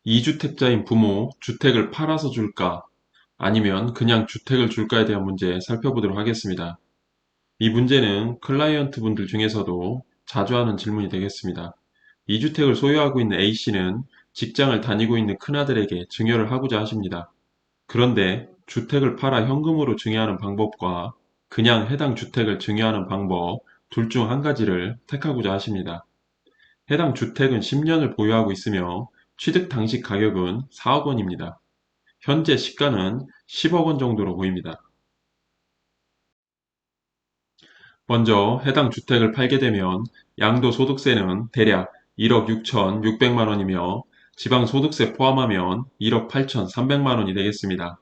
이주택자인 부모, 주택을 팔아서 줄까? 아니면 그냥 주택을 줄까에 대한 문제 살펴보도록 하겠습니다. 이 문제는 클라이언트 분들 중에서도 자주 하는 질문이 되겠습니다. 이주택을 소유하고 있는 A씨는 직장을 다니고 있는 큰아들에게 증여를 하고자 하십니다. 그런데 주택을 팔아 현금으로 증여하는 방법과 그냥 해당 주택을 증여하는 방법 둘 중 한 가지를 택하고자 하십니다. 해당 주택은 10년을 보유하고 있으며 취득 당시 가격은 4억 원입니다. 현재 시가는 10억 원 정도로 보입니다. 먼저 해당 주택을 팔게 되면 양도소득세는 대략 1억 6,600만 원이며 지방소득세 포함하면 1억 8,300만 원이 되겠습니다.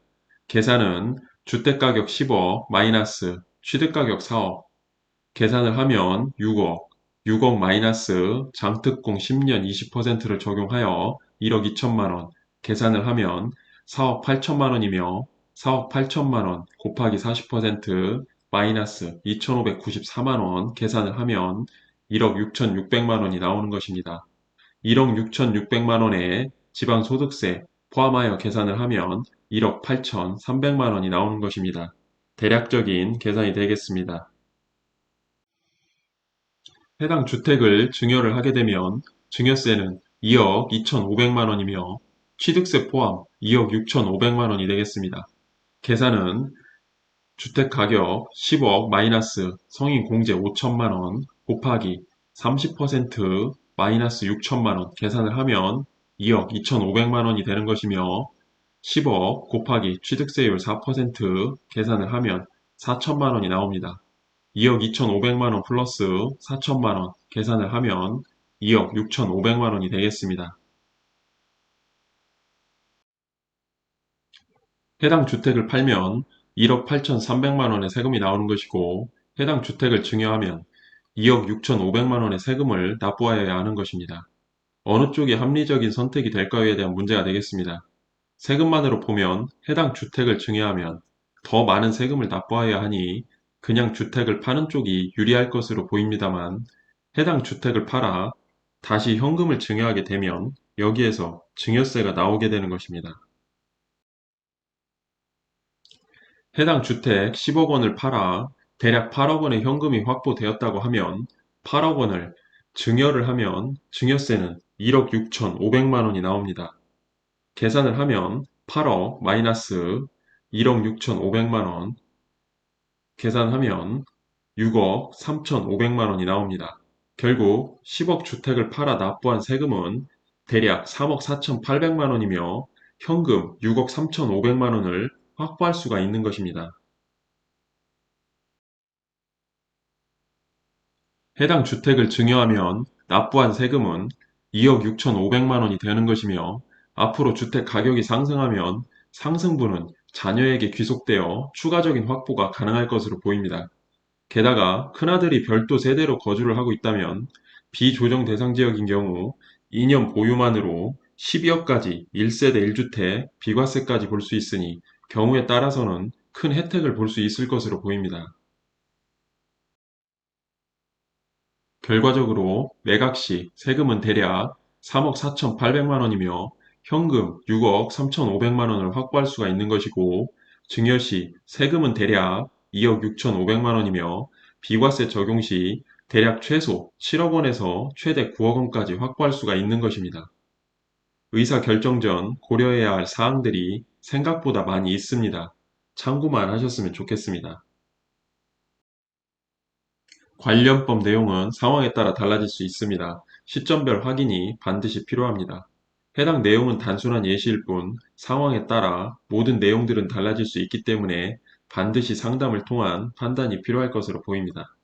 계산은 주택가격 10억 마이너스 취득가격 4억 계산을 하면 6억, 6억 마이너스 장특공 10년 20%를 적용하여 1억 2천만 원 계산을 하면 4억 8천만 원이며 4억 8천만 원 곱하기 40% 마이너스 2,594만 원 계산을 하면 1억 6,600만 원이 나오는 것입니다. 1억 6,600만 원에 지방소득세 포함하여 계산을 하면 1억 8,300만 원이 나오는 것입니다. 대략적인 계산이 되겠습니다. 해당 주택을 증여를 하게 되면 증여세는 2억 2,500만 원이며 취득세 포함 2억 6,500만 원이 되겠습니다. 계산은 주택가격 10억 마이너스 성인 공제 5천만 원 곱하기 30% 마이너스 6천만 원 계산을 하면 2억 2,500만 원이 되는 것이며 10억 곱하기 취득세율 4% 계산을 하면 4천만 원이 나옵니다. 2억 2,500만 원 플러스 4천만 원 계산을 하면 2억 6,500만 원이 되겠습니다. 해당 주택을 팔면 1억 8,300만 원의 세금이 나오는 것이고 해당 주택을 증여하면 2억 6,500만 원의 세금을 납부하여야 하는 것입니다. 어느 쪽이 합리적인 선택이 될까에 대한 문제가 되겠습니다. 세금만으로 보면 해당 주택을 증여하면 더 많은 세금을 납부하여야 하니 그냥 주택을 파는 쪽이 유리할 것으로 보입니다만 해당 주택을 팔아 다시 현금을 증여하게 되면 여기에서 증여세가 나오게 되는 것입니다. 해당 주택 10억 원을 팔아 대략 8억 원의 현금이 확보되었다고 하면 8억 원을 증여를 하면 증여세는 1억 6,500만 원이 나옵니다. 계산을 하면 8억 마이너스 1억 6,500만 원 계산하면 6억 3,500만 원이 나옵니다. 결국 10억 주택을 팔아 납부한 세금은 대략 3억 4,800만 원이며 현금 6억 3,500만 원을 확보할 수가 있는 것입니다. 해당 주택을 증여하면 납부한 세금은 2억 6,500만 원이 되는 것이며 앞으로 주택 가격이 상승하면 상승분은 자녀에게 귀속되어 추가적인 확보가 가능할 것으로 보입니다. 게다가 큰아들이 별도 세대로 거주를 하고 있다면 비조정 대상 지역인 경우 2년 보유만으로 12억까지 1세대 1주택 비과세까지 볼 수 있으니 경우에 따라서는 큰 혜택을 볼 수 있을 것으로 보입니다. 결과적으로 매각 시 세금은 대략 3억 4,800만 원이며 현금 6억 3,500만 원을 확보할 수가 있는 것이고 증여 시 세금은 대략 2억 6,500만 원이며 비과세 적용 시 대략 최소 7억 원에서 최대 9억 원까지 확보할 수가 있는 것입니다. 의사 결정 전 고려해야 할 사항들이 생각보다 많이 있습니다. 참고만 하셨으면 좋겠습니다. 관련법 내용은 상황에 따라 달라질 수 있습니다. 시점별 확인이 반드시 필요합니다. 해당 내용은 단순한 예시일 뿐 상황에 따라 모든 내용들은 달라질 수 있기 때문에 반드시 상담을 통한 판단이 필요할 것으로 보입니다.